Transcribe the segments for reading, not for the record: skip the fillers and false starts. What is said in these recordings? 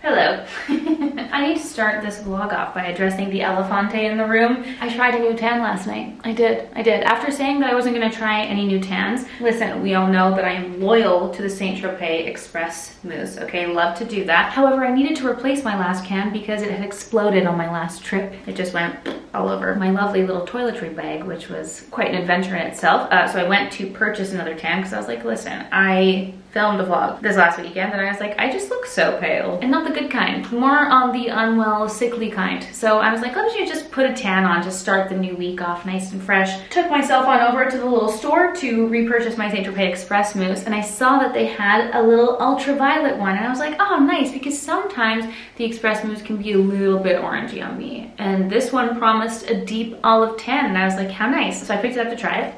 Hello. I need to start this vlog off by addressing the elefante in the room. I tried a new tan last night. I did. After saying that I wasn't gonna try any new tans, listen, we all know that I am loyal to the Saint Tropez Express Mousse, okay? Love to do that. However, I needed to replace my last can because it had exploded on my last trip. It just went all over my lovely little toiletry bag, which was quite an adventure in itself. So I went to purchase another tan because I was like, listen, I filmed a vlog this last weekend and I was like, I just look so pale, and not the good kind, more on the unwell, sickly kind. So I was like, let me just put a tan on to start the new week off nice and fresh. Took myself on over to the little store to repurchase my Saint Tropez Express Mousse, and I saw that they had a little ultraviolet one, and I was like, oh nice, because sometimes the Express Mousse can be a little bit orangey on me, and this one promised a deep olive tan, and I was like, how nice. So I picked it up to try it.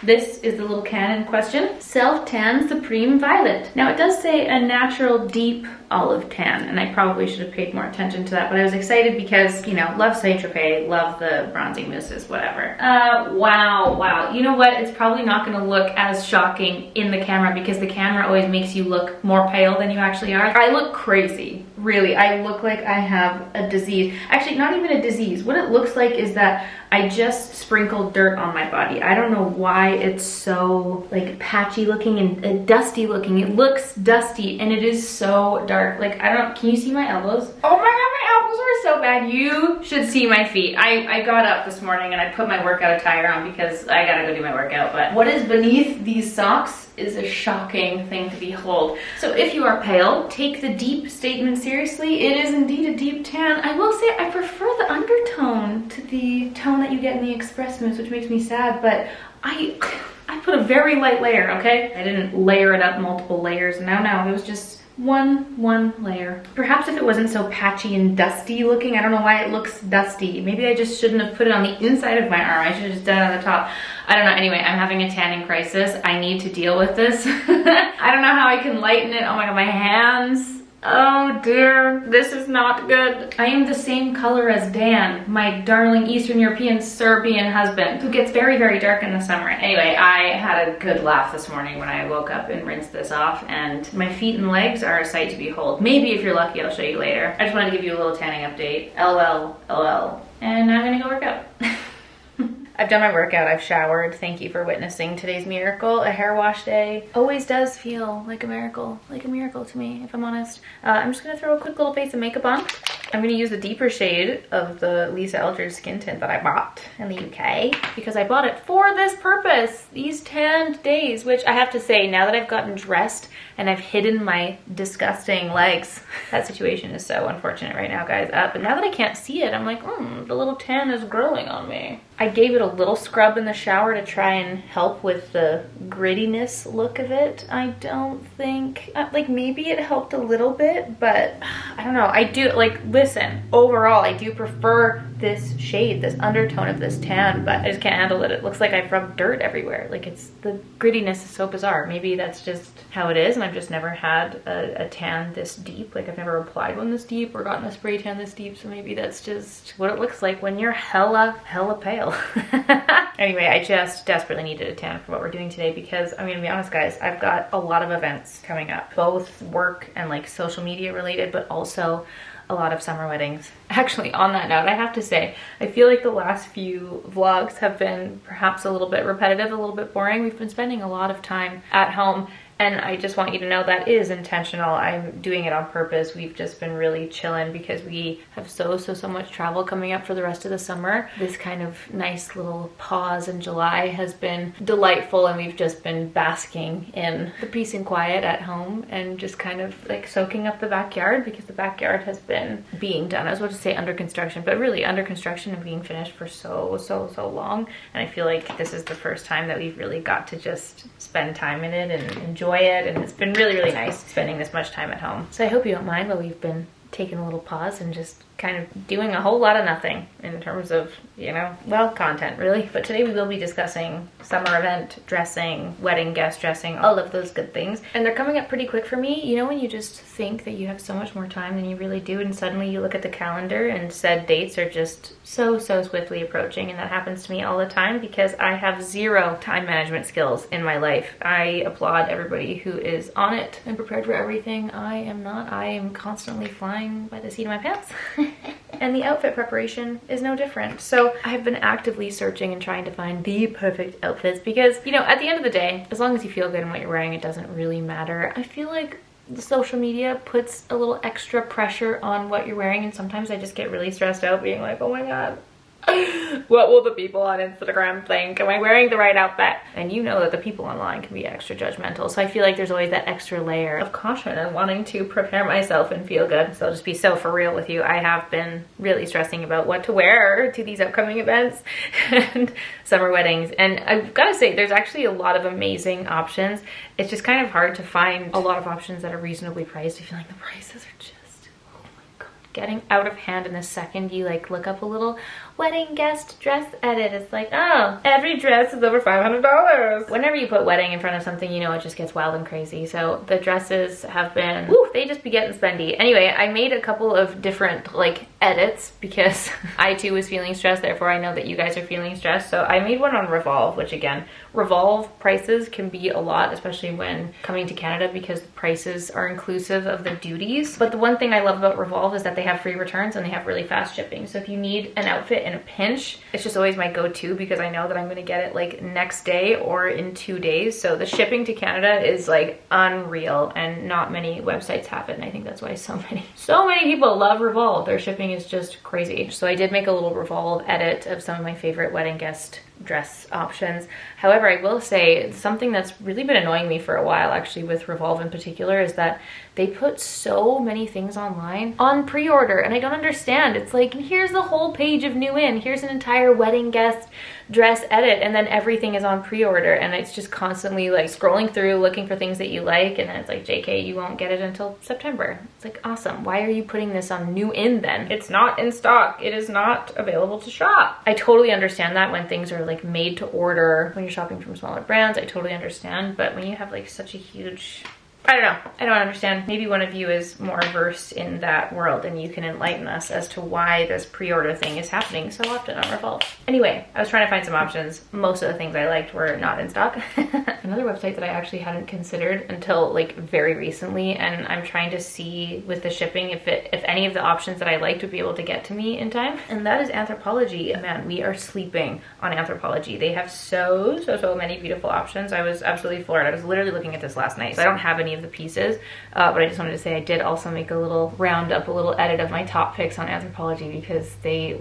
This is the little can in question. Self Tan Supreme Violet. Now it does say a natural deep olive tan, and I probably should have paid more attention to that, but I was excited because, you know, love Saint Tropez, love the bronzing mousses, whatever. Wow. You know what? It's probably not gonna look as shocking in the camera because the camera always makes you look more pale than you actually are. I look crazy, really. I look like I have a disease. Actually, not even a disease. What it looks like is that I just sprinkled dirt on my body. I don't know why it's so like patchy looking and dusty looking. It looks dusty and it is so dark. Like, I don't, can you see my elbows? Oh my God, my elbows are so bad. You should see my feet. I got up this morning and I put my workout attire on because I gotta go do my workout, but what is beneath these socks is a shocking thing to behold. So if you are pale, take the deep statement seriously. It is indeed a deep tan. I will say I prefer the undertone to the tone that you get in the Express Mousse, which makes me sad, but I put a very light layer, okay? I didn't layer it up multiple layers. No, it was just one layer. Perhaps if it wasn't so patchy and dusty looking, I don't know why it looks dusty. Maybe I just shouldn't have put it on the inside of my arm. I should have just done it on the top. I don't know. Anyway, I'm having a tanning crisis. I need to deal with this. I don't know how I can lighten it. Oh my God, my hands. Oh dear, this is not good. I am the same color as Dan, my darling Eastern European Serbian husband, who gets very, very dark in the summer. Anyway, I had a good laugh this morning when I woke up and rinsed this off, and my feet and legs are a sight to behold. Maybe if you're lucky, I'll show you later. I just wanted to give you a little tanning update. LOL. And now I'm gonna go work out. I've done my workout, I've showered. Thank you for witnessing today's miracle. A hair wash day always does feel like a miracle to me, if I'm honest. I'm just gonna throw a quick little base of makeup on. I'm gonna use the deeper shade of the Lisa Eldridge skin tint that I bought in the UK because I bought it for this purpose, these tanned days, which I have to say, now that I've gotten dressed and I've hidden my disgusting legs, that situation is so unfortunate right now, guys. But now that I can't see it, I'm like, the little tan is growing on me. I gave it a little scrub in the shower to try and help with the grittiness look of it. I don't think, like maybe it helped a little bit, but I don't know. I do, like, listen, overall, I do prefer this shade, this undertone of this tan, but I just can't handle it. It looks like I've rubbed dirt everywhere. Like, it's, the grittiness is so bizarre. Maybe that's just how it is, and I've just never had a tan this deep. Like, I've never applied one this deep or gotten a spray tan this deep, so maybe that's just what it looks like when you're hella pale. Anyway, I just desperately needed a tan for what we're doing today because, I'm gonna be honest, guys, I've got a lot of events coming up, both work and like social media related, but also a lot of summer weddings. Actually, on that note, I have to say, I feel like the last few vlogs have been perhaps a little bit repetitive, a little bit boring. We've been spending a lot of time at home, and I just want you to know that is intentional. I'm doing it on purpose. We've just been really chilling because we have so much travel coming up for the rest of the summer. This kind of nice little pause in July has been delightful, and we've just been basking in the peace and quiet at home and just kind of like soaking up the backyard because the backyard has been being done. I was about to say under construction, but really under construction and being finished for so long. And I feel like this is the first time that we've really got to just spend time in it and enjoy it, and it's been really nice spending this much time at home. So I hope you don't mind while we've been taking a little pause and just kind of doing a whole lot of nothing in terms of, you know, well, content really. But today we will be discussing summer event dressing, wedding guest dressing, all of those good things. And they're coming up pretty quick for me. You know, when you just think that you have so much more time than you really do, and suddenly you look at the calendar and said dates are just so swiftly approaching. And that happens to me all the time because I have zero time management skills in my life. I applaud everybody who is on it and prepared for everything. I am not. I am constantly flying by the seat of my pants. And the outfit preparation is no different. So I've been actively searching and trying to find the perfect outfits because, you know, at the end of the day, as long as you feel good in what you're wearing, it doesn't really matter. I feel like the social media puts a little extra pressure on what you're wearing, and sometimes I just get really stressed out being like, oh my god, what will the people on Instagram think? Am I wearing the right outfit? And you know that the people online can be extra judgmental. So I feel like there's always that extra layer of caution and wanting to prepare myself and feel good. So I'll just be so for real with you. I have been really stressing about what to wear to these upcoming events and summer weddings. And I've got to say, there's actually a lot of amazing options. It's just kind of hard to find a lot of options that are reasonably priced. I feel like the prices are just getting out of hand in the second you like look up a little wedding guest dress edit. It's like, oh, every dress is over $500. Whenever you put wedding in front of something, you know it just gets wild and crazy. So the dresses have been, woo, they just be getting spendy. Anyway, I made a couple of different like edits because I too was feeling stressed, therefore I know that you guys are feeling stressed. So I made one on Revolve, which again, Revolve prices can be a lot, especially when coming to Canada because the prices are inclusive of the duties. But the one thing I love about Revolve is that they have free returns and they have really fast shipping. So if you need an outfit in a pinch, it's just always my go-to because I know that I'm going to get it like next day or in 2 days. So the shipping to Canada is like unreal, and not many websites have it. And I think that's why so many people love Revolve. Their shipping is just crazy. So I did make a little Revolve edit of some of my favorite wedding guest dress options. However, I will say something that's really been annoying me for a while actually with Revolve in particular is that they put so many things online on pre-order, and I don't understand. It's like, here's the whole page of new in, here's an entire wedding guest dress edit, and then everything is on pre-order, and it's just constantly like scrolling through looking for things that you like, and then it's like, JK, you won't get it until September. It's like, awesome, why are you putting this on new in then? It's not in stock, it is not available to shop. I totally understand that when things are like made to order, when you're shopping from smaller brands, I totally understand, but when you have like such a huge, I don't know. I don't understand. Maybe one of you is more versed in that world and you can enlighten us as to why this pre-order thing is happening so often on Revolve. Anyway, I was trying to find some options. Most of the things I liked were not in stock. Another website that I actually hadn't considered until like very recently, and I'm trying to see with the shipping if any of the options that I liked would be able to get to me in time, and that is Anthropologie. Man, we are sleeping on Anthropologie. They have so many beautiful options. I was absolutely floored. I was literally looking at this last night, so I don't have any of the pieces, but I just wanted to say I did also make a little roundup, a little edit of my top picks on Anthropologie because they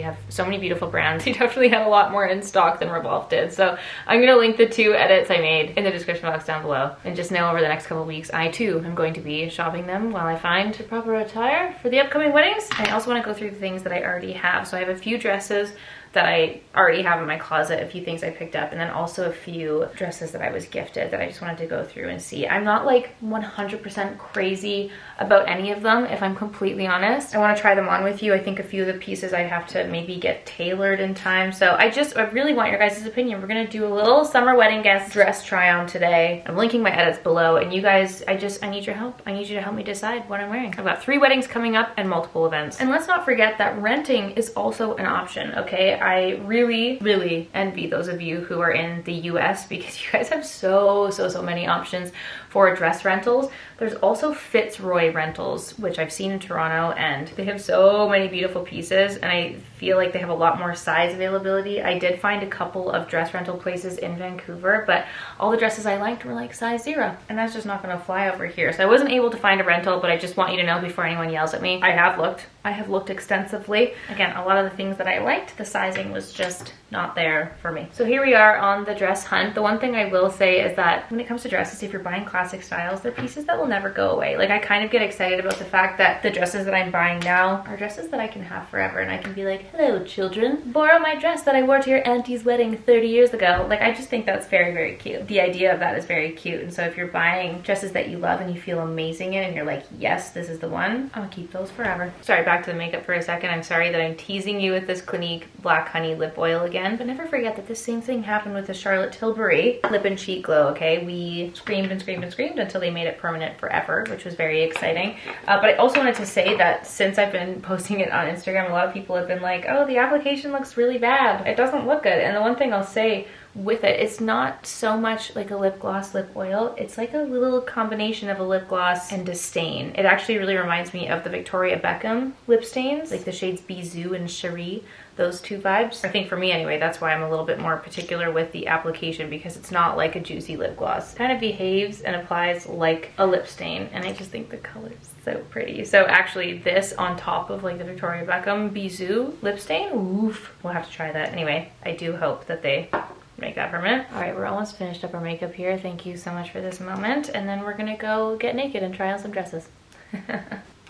have so many beautiful brands. They definitely had a lot more in stock than Revolve did. So I'm gonna link the 2 edits I made in the description box down below, and just know over the next couple of weeks I too am going to be shopping them while I find the proper attire for the upcoming weddings. I also want to go through the things that I already have. So I have a few dresses that I already have in my closet, a few things I picked up, and then also a few dresses that I was gifted that I just wanted to go through and see. I'm not like 100% crazy about any of them, if I'm completely honest. I want to try them on with you. I think a few of the pieces I have to maybe get tailored in time. So I really want your guys' opinion. We're gonna do a little summer wedding guest dress try on today. I'm linking my edits below, and you guys, I need your help. I need you to help me decide what I'm wearing. I've got 3 weddings coming up and multiple events. And let's not forget that renting is also an option, okay? I really envy those of you who are in the US because you guys have so many options for dress rentals. There's also Fitzroy rentals, which I've seen in Toronto, and they have so many beautiful pieces, and I feel like they have a lot more size availability. I did find a couple of dress rental places in Vancouver, but all the dresses I liked were like size 0, and that's just not gonna fly over here. So I wasn't able to find a rental, but I just want you to know before anyone yells at me, I have looked extensively. Again, a lot of the things that I liked, the sizing was just not there for me. So here we are on the dress hunt. The one thing I will say is that when it comes to dresses, if you're buying classic styles, they're pieces that will never go away. Like, I kind of get excited about the fact that the dresses that I'm buying now are dresses that I can have forever, and I can be like, hello children, borrow my dress that I wore to your auntie's wedding 30 years ago. Like, I just think that's very, very cute. The idea of that is very cute. And so if you're buying dresses that you love and you feel amazing in and you're like, yes, this is the one, I'm gonna keep those forever. Sorry, back to the makeup for a second. I'm sorry that I'm teasing you with this Clinique Black Honey Lip Oil again, but never forget that this same thing happened with the Charlotte Tilbury Lip and Cheek Glow, okay? We screamed and screamed and screamed until they made it permanent forever, which was very exciting. But I also wanted to say that since I've been posting it on Instagram, a lot of people have been like, oh, the application looks really bad. It doesn't look good. And the one thing I'll say with it, it's not so much like a lip gloss lip oil, it's like a little combination of a lip gloss and a stain. It actually really reminds me of the Victoria Beckham lip stains, like the shades Bisou and Cherie, those two vibes. I think for me anyway, that's why I'm a little bit more particular with the application, because it's not like a juicy lip gloss. It kind of behaves and applies like a lip stain, and I just think the color is so pretty. So actually this on top of like the Victoria Beckham Bisou lip stain, oof, we'll have to try that. Anyway, I do hope that they make that permanent. All right, we're almost finished up our makeup here. Thank you so much for this moment. And then we're gonna go get naked and try on some dresses.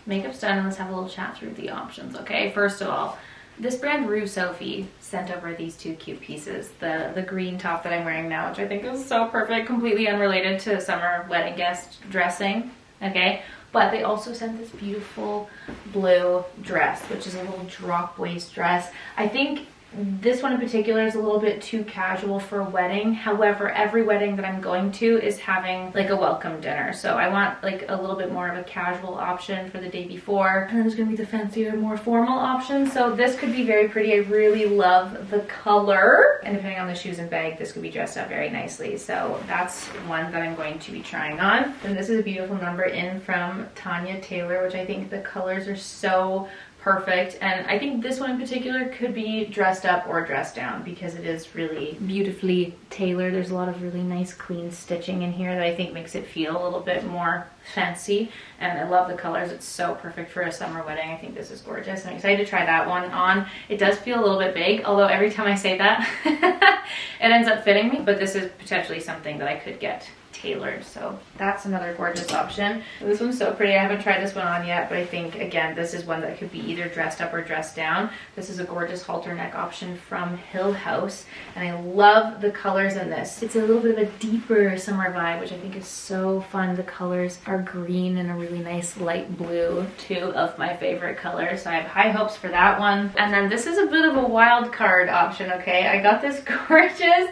Makeup's done, and let's have a little chat through the options, okay? First of all, this brand Rue Sophie sent over these two cute pieces. The green top that I'm wearing now, which I think is so perfect, completely unrelated to summer wedding guest dressing, okay? But they also sent this beautiful blue dress, which is a little drop waist dress. I think this one in particular is a little bit too casual for a wedding. However, every wedding that I'm going to is having like a welcome dinner. So I want like a little bit more of a casual option for the day before. And then there's gonna be the fancier, more formal option. So this could be very pretty. I really love the color. And depending on the shoes and bag, this could be dressed up very nicely. So that's one that I'm going to be trying on. And this is a beautiful number in from Tanya Taylor, which I think the colors are so perfect. And I think this one in particular could be dressed up or dressed down because it is really beautifully tailored. There's a lot of really nice clean stitching in here that I think makes it feel a little bit more fancy. And I love the colors. It's so perfect for a summer wedding. I think this is gorgeous. I'm excited to try that one on. It does feel a little bit big, although every time I say that it ends up fitting me, but this is potentially something that I could get tailored. So that's another gorgeous option. This one's so pretty. I haven't tried this one on yet, but I think again this is one that could be either dressed up or dressed down. This is a gorgeous halter neck option from Hill House, and I love the colors in this. It's a little bit of a deeper summer vibe, which I think is so fun. The colors are green and a really nice light blue, two of my favorite colors, so I have high hopes for that one. And then this is a bit of a wild card option, okay? I got this gorgeous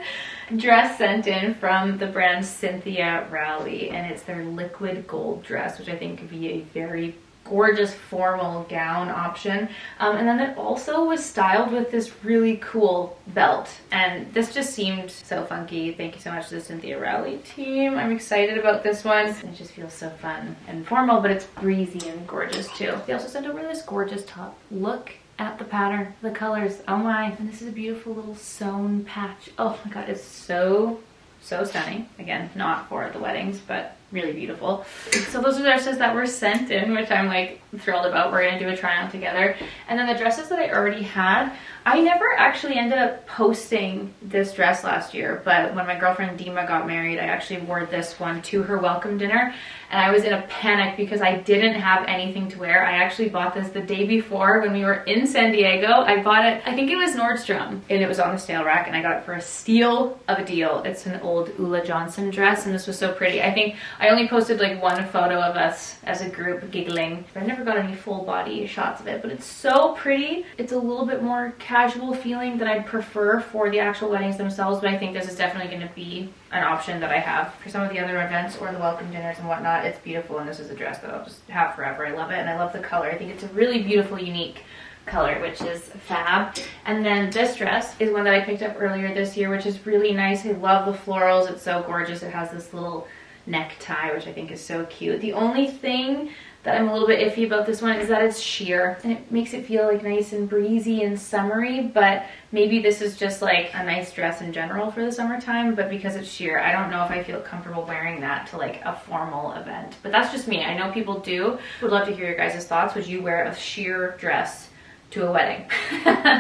dress sent in from the brand Cynthia Rowley, and it's their liquid gold dress, which I think could be a very gorgeous formal gown option. And then it also was styled with this really cool belt, and this just seemed so funky. Thank you so much to the Cynthia Rowley team. I'm excited about this one. It just feels so fun and formal, but it's breezy and gorgeous too. They also sent over this gorgeous top. Look at the pattern, the colors, oh my. And this is a beautiful little sewn patch. Oh my god, it's so stunning. Again, not for the weddings, but really beautiful. So those are the dresses that were sent in, which I'm like thrilled about. We're gonna do a try on together. And then the dresses that I already had, I never actually ended up posting this dress last year, but when my girlfriend Dima got married, I actually wore this one to her welcome dinner, and I was in a panic because I didn't have anything to wear. I actually bought this the day before when we were in San Diego. I bought it, I think it was Nordstrom, and it was on the sale rack, and I got it for a steal of a deal. It's an old Ulla Johnson dress, and this was so pretty. I think I only posted like one photo of us as a group giggling. I never got any full body shots of it, but it's so pretty. It's a little bit more casual feeling that I'd prefer for the actual weddings themselves, but I think this is definitely going to be an option that I have for some of the other events or the welcome dinners and whatnot. It's beautiful, and this is a dress that I'll just have forever. I love it, and I love the color. I think it's a really beautiful, unique color, which is fab. And then this dress is one that I picked up earlier this year, which is really nice. I love the florals. It's so gorgeous. It has this little necktie, which I think is so cute. The only thing that I'm a little bit iffy about this one is that it's sheer, and it makes it feel like nice and breezy and summery, but maybe this is just like a nice dress in general for the summertime, but because it's sheer, I don't know if I feel comfortable wearing that to like a formal event. But that's just me. I know people do. Would love to hear your guys' thoughts. Would you wear a sheer dress to a wedding.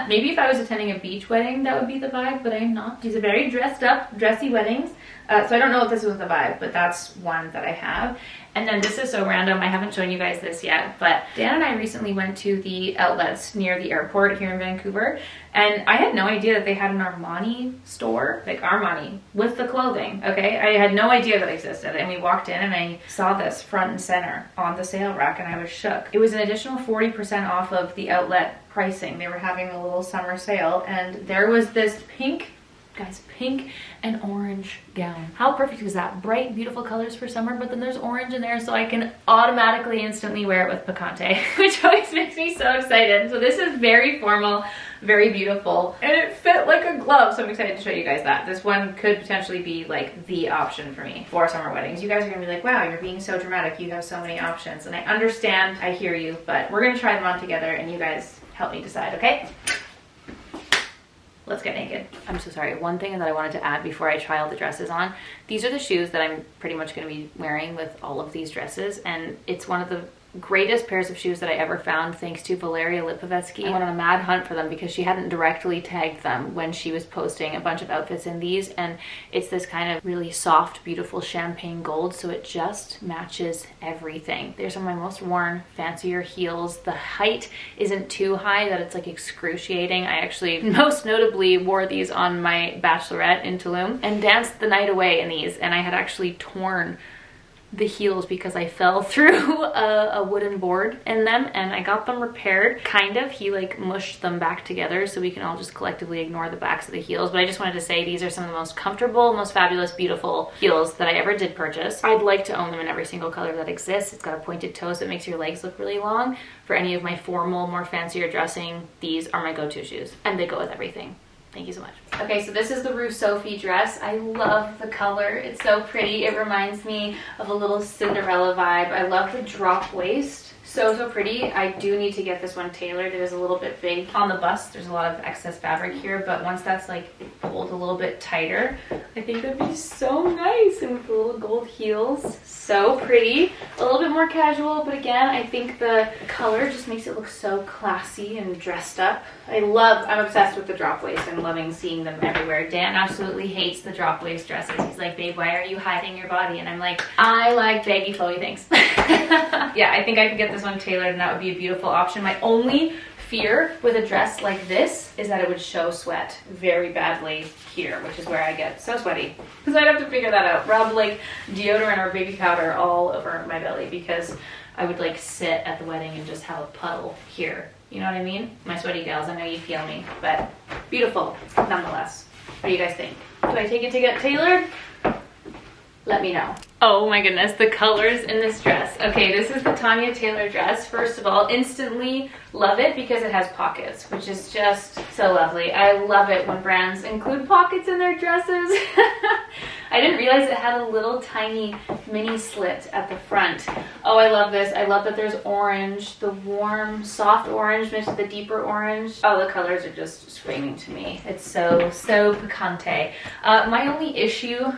Maybe if I was attending a beach wedding, that would be the vibe, but I'm not. These are very dressed up, dressy weddings. So I don't know if this was the vibe, but that's one that I have. And then this is so random, I haven't shown you guys this yet, but Dan and I recently went to the outlets near the airport here in Vancouver, and I had no idea that they had an Armani store, like Armani, with the clothing, okay? I had no idea that existed, and we walked in and I saw this front and center on the sale rack, and I was shook. It was an additional 40% off of the outlet pricing. They were having a little summer sale, and there was this pink, guys, pink and orange gown. How perfect is that? Bright, beautiful colors for summer, but then there's orange in there, so I can automatically instantly wear it with picante, which always makes me so excited. So this is very formal, very beautiful, and it fit like a glove, so I'm excited to show you guys that. This one could potentially be like the option for me for summer weddings. You guys are gonna be like, wow, you're being so dramatic, you have so many options, and I understand, I hear you, but we're gonna try them on together, and you guys help me decide, okay? Let's get naked. I'm so sorry. One thing that I wanted to add before I try all the dresses on, these are the shoes that I'm pretty much going to be wearing with all of these dresses, and it's one of the greatest pairs of shoes that I ever found, thanks to Valeria Lipovetsky. I went on a mad hunt for them because she hadn't directly tagged them when she was posting a bunch of outfits in these, and it's this kind of really soft, beautiful champagne gold, so it just matches everything. They're some of my most worn, fancier heels. The height isn't too high that it's like excruciating. I actually most notably wore these on my bachelorette in Tulum and danced the night away in these, and I had actually torn the heels because I fell through a wooden board in them, and I got them repaired, kind of. He like mushed them back together so we can all just collectively ignore the backs of the heels, but I just wanted to say these are some of the most comfortable, most fabulous, beautiful heels that I ever did purchase. I'd like to own them in every single color that exists. It's got a pointed toe so it makes your legs look really long. For any of my formal, more fancier dressing, these are my go-to shoes, and they go with everything. Thank you so much. Okay, so this is the Rue Sophie dress. I love the color. It's so pretty. It reminds me of a little Cinderella vibe. I love the drop waist. So pretty. I do need to get this one tailored. It is a little bit big on the bust. There's a lot of excess fabric here, but once that's like pulled a little bit tighter, I think that'd be so nice. And with the little gold heels, so pretty. A little bit more casual, but again, I think the color just makes it look so classy and dressed up. I'm obsessed with the drop waist. I'm loving seeing them everywhere. Dan absolutely hates the drop waist dresses. He's like, babe, why are you hiding your body? And I'm like, I like baggy, flowy things. Yeah, I think I could get this one tailored, and that would be a beautiful option. My only fear with a dress like this is that it would show sweat very badly here, which is where I get so sweaty. So I'd have to figure that out. Rub like deodorant or baby powder all over my belly, because I would like sit at the wedding and just have a puddle here. You know what I mean? My sweaty gals, I know you feel me, but beautiful nonetheless. What do you guys think? Do I take it to get tailored? Let me know. Oh my goodness, the colors in this dress. Okay, this is the Tanya Taylor dress. First of all, instantly love it because it has pockets, which is just so lovely. I love it when brands include pockets in their dresses. I didn't realize it had a little tiny mini slit at the front. Oh, I love this. I love that there's orange, the warm, soft orange mixed with the deeper orange. Oh, the colors are just screaming to me. It's so picante. My only issue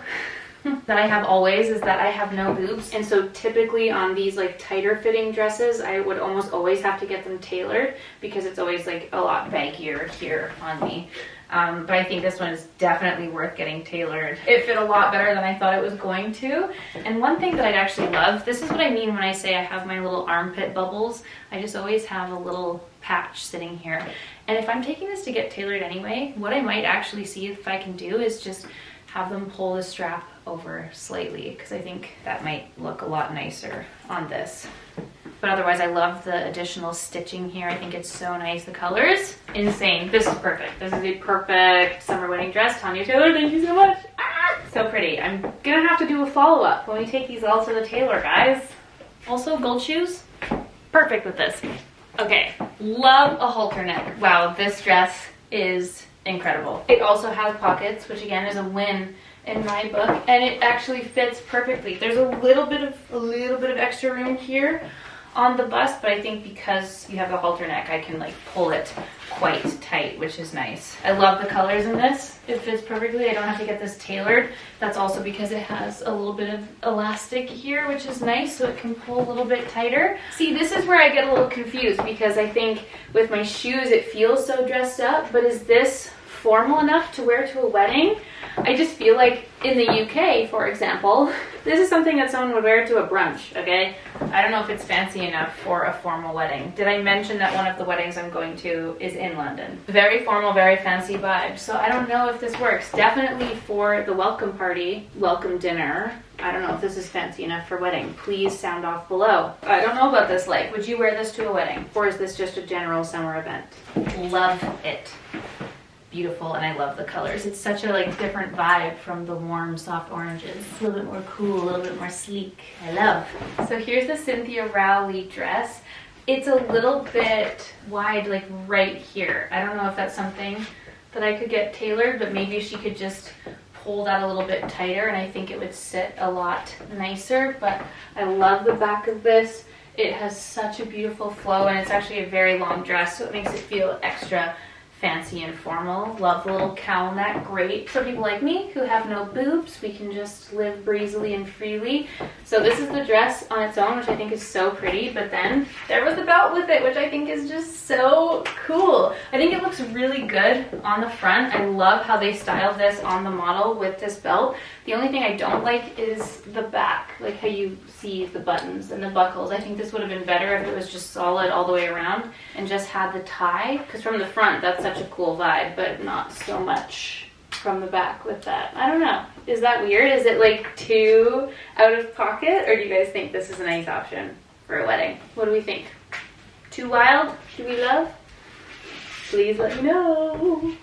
that I have always is that I have no boobs, and so typically on these like tighter fitting dresses I would almost always have to get them tailored because it's always like a lot baggier here on me. But I think this one is definitely worth getting tailored. It fit a lot better than I thought it was going to. And one thing that I'd actually love, this is what I mean when I say I have my little armpit bubbles. I just always have a little patch sitting here. And if I'm taking this to get tailored anyway, what I might actually see if I can do is just have them pull the strap over slightly, because I think that might look a lot nicer on this. But otherwise, I love the additional stitching here. I think it's so nice. The colors, insane. This is perfect. This is a perfect summer wedding dress. Tanya Taylor, thank you so much. Ah, so pretty. I'm gonna have to do a follow-up when we take these all to the tailor, guys. Also, gold shoes, perfect with this. Okay, love a halter neck. Wow, this dress is incredible. It also has pockets, which again is a win in my book, and it actually fits perfectly. There's a little bit of extra room here on the bust, but I think because you have the halter neck, I can like pull it quite tight, which is nice. I love the colors in this. It fits perfectly. I don't have to get this tailored. That's also because it has a little bit of elastic here, which is nice, so it can pull a little bit tighter. See, this is where I get a little confused because I think with my shoes, it feels so dressed up, but is this formal enough to wear to a wedding? I just feel like in the UK, for example, this is something that someone would wear to a brunch, okay? I don't know if it's fancy enough for a formal wedding. Did I mention that one of the weddings I'm going to is in London? Very formal, very fancy vibe. So I don't know if this works. Definitely for the welcome party, welcome dinner. I don't know if this is fancy enough for wedding. Please sound off below. I don't know about this like. Would you wear this to a wedding? Or is this just a general summer event? Love it. Beautiful, and I love the colors. It's such a like different vibe from the warm, soft oranges. A little bit more cool, a little bit more sleek. I love. So here's the Cynthia Rowley dress. It's a little bit wide, like right here. I don't know if that's something that I could get tailored, but maybe she could just pull that a little bit tighter, and I think it would sit a lot nicer. But I love the back of this. It has such a beautiful flow, and it's actually a very long dress, so it makes it feel extra fancy and formal. Love the little cowl neck, great. For people like me who have no boobs, we can just live breezily and freely. So this is the dress on its own, which I think is so pretty, but then there was the belt with it, which I think is just so cool. I think it looks really good on the front. I love how they styled this on the model with this belt. The only thing I don't like is the back, like how you see the buttons and the buckles. I think this would have been better if it was just solid all the way around and just had the tie, because from the front, that's such a cool vibe, but not so much from the back with that. I don't know. Is that weird? Is it like too out of pocket, or do you guys think this is a nice option for a wedding? What do we think? Too wild? Do we love? Please let me know.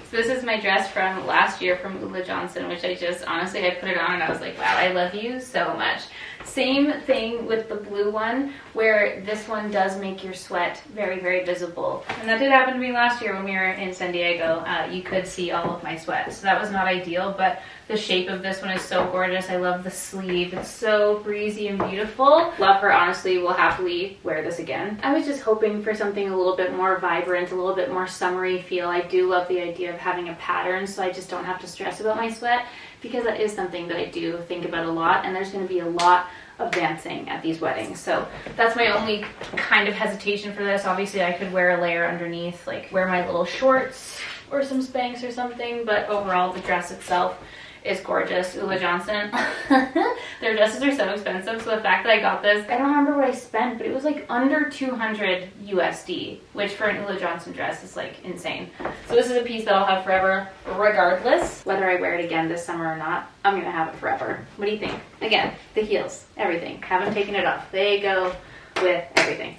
So this is my dress from last year from Ula Johnson, which I just, honestly, I put it on and I was like, wow, I love you so much. Same thing with the blue one, where this one does make your sweat very, very visible. And that did happen to me last year when we were in San Diego. You could see all of my sweat. So that was not ideal, but the shape of this one is so gorgeous. I love the sleeve. It's so breezy and beautiful. Love her, honestly. Will happily wear this again. I was just hoping for something a little bit more vibrant, a little bit more summery feel. I do love the idea of having a pattern, so I just don't have to stress about my sweat, because that is something that I do think about a lot, and there's going to be a lot of dancing at these weddings. So that's my only kind of hesitation for this. Obviously I could wear a layer underneath, like wear my little shorts or some Spanx or something, but overall the dress itself is gorgeous. Ula Johnson. Their dresses are so expensive, so the fact that I got this, I don't remember what I spent, but it was like under 200 USD, which for an Ula Johnson dress is like insane. So this is a piece that I'll have forever, regardless whether I wear it again this summer or not. I'm gonna have it forever. What do you think? Again, the heels, everything. Haven't taken it off. They go with everything.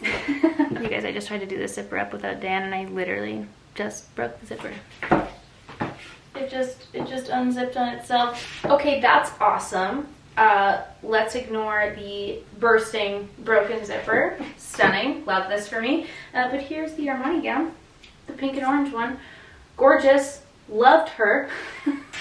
You guys, I just tried to do the zipper up without Dan, and I literally just broke the zipper. It just unzipped on itself. Okay, that's awesome. Let's ignore the bursting, broken zipper. Stunning. Love this for me. But here's the Armani gown, the pink and orange one. Gorgeous. Loved her.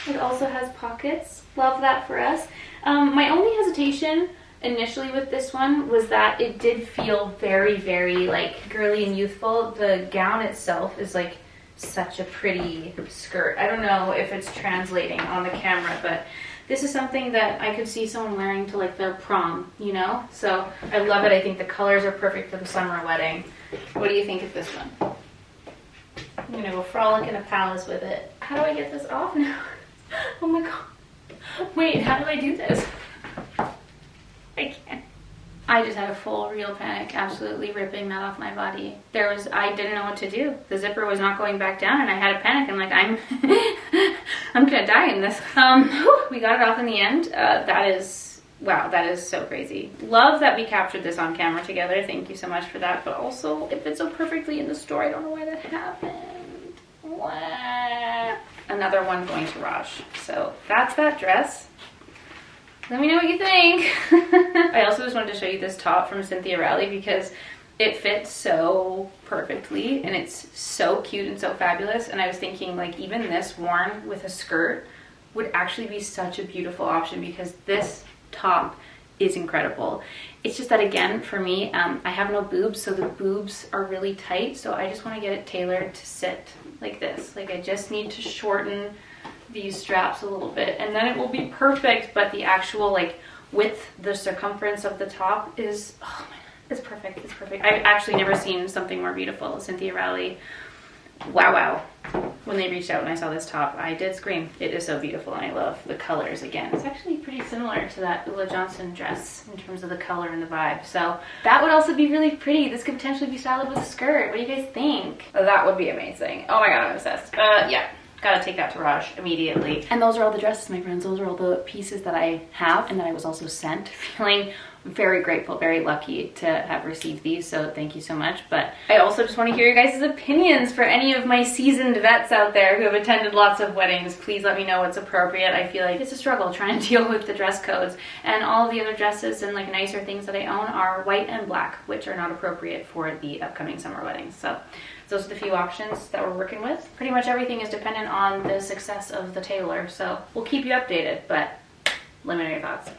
It also has pockets. Love that for us. My only hesitation initially with this one was that it did feel very, very like girly and youthful. The gown itself is like such a pretty skirt. I don't know if it's translating on the camera, but this is something that I could see someone wearing to like their prom, you know? So I love it. I think the colors are perfect for the summer wedding. What do you think of this one? I'm gonna go frolic in a palace with it. How do I get this off now? Oh my god. Wait, how do I do this? I can't. I just had a full real panic, absolutely ripping that off my body. I didn't know what to do. The zipper was not going back down, and I had a panic. I'm like, I'm gonna die in this. We got it off in the end. Wow, that is so crazy. Love that we captured this on camera together. Thank you so much for that. But also, it fits so perfectly in the store. I don't know why that happened. What? Another one going to Raj. So that's that dress. Let me know what you think. I also just wanted to show you this top from Cynthia Rowley because it fits so perfectly and it's so cute and so fabulous. And I was thinking like even this worn with a skirt would actually be such a beautiful option because this top is incredible. It's just that, again, for me, I have no boobs, so the boobs are really tight, so I just want to get it tailored to sit like this. Like, I just need to shorten these straps a little bit, and then it will be perfect. But the actual, like, width, the circumference of the top is, oh my God, it's perfect. It's perfect. I've actually never seen something more beautiful. Cynthia Rowley, wow. When they reached out and I saw this top, I did scream. It is so beautiful, and I love the colors. Again, it's actually pretty similar to that Ulla Johnson dress in terms of the color and the vibe. So that would also be really pretty. This could potentially be styled with a skirt. What do you guys think? That would be amazing. Oh my God, I'm obsessed. Yeah. Gotta take that to Raj immediately. And those are all the dresses, my friends. Those are all the pieces that I have and that I was also sent. Feeling very grateful, very lucky to have received these, so thank you so much. But I also just want to hear your guys' opinions. For any of my seasoned vets out there who have attended lots of weddings, please let me know what's appropriate. I feel like it's a struggle trying to deal with the dress codes, and all of the other dresses and like nicer things that I own are white and black, which are not appropriate for the upcoming summer weddings. So those are the few options that we're working with. Pretty much everything is dependent on the success of the tailor, so we'll keep you updated, but let me know your thoughts.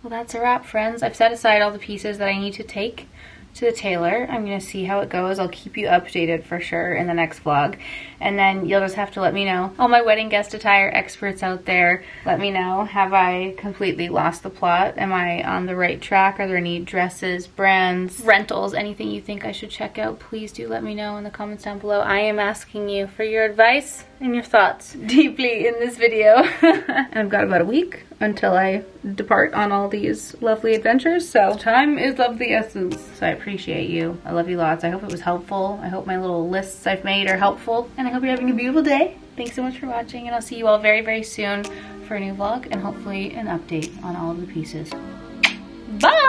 Well, that's a wrap, friends. I've set aside all the pieces that I need to take to the tailor. I'm gonna see how it goes. I'll keep you updated for sure in the next vlog. And then you'll just have to let me know. All my wedding guest attire experts out there, let me know. Have I completely lost the plot? Am I on the right track? Are there any dresses, brands, rentals, anything you think I should check out? Please do let me know in the comments down below. I am asking you for your advice and your thoughts deeply in this video. And I've got about a week until I depart on all these lovely adventures, so time is of the essence. So I appreciate you. I love you lots. I hope it was helpful. I hope my little lists I've made are helpful, and I hope you're having a beautiful day. Thanks so much for watching, and I'll see you all very, very soon for a new vlog and hopefully an update on all of the pieces. Bye!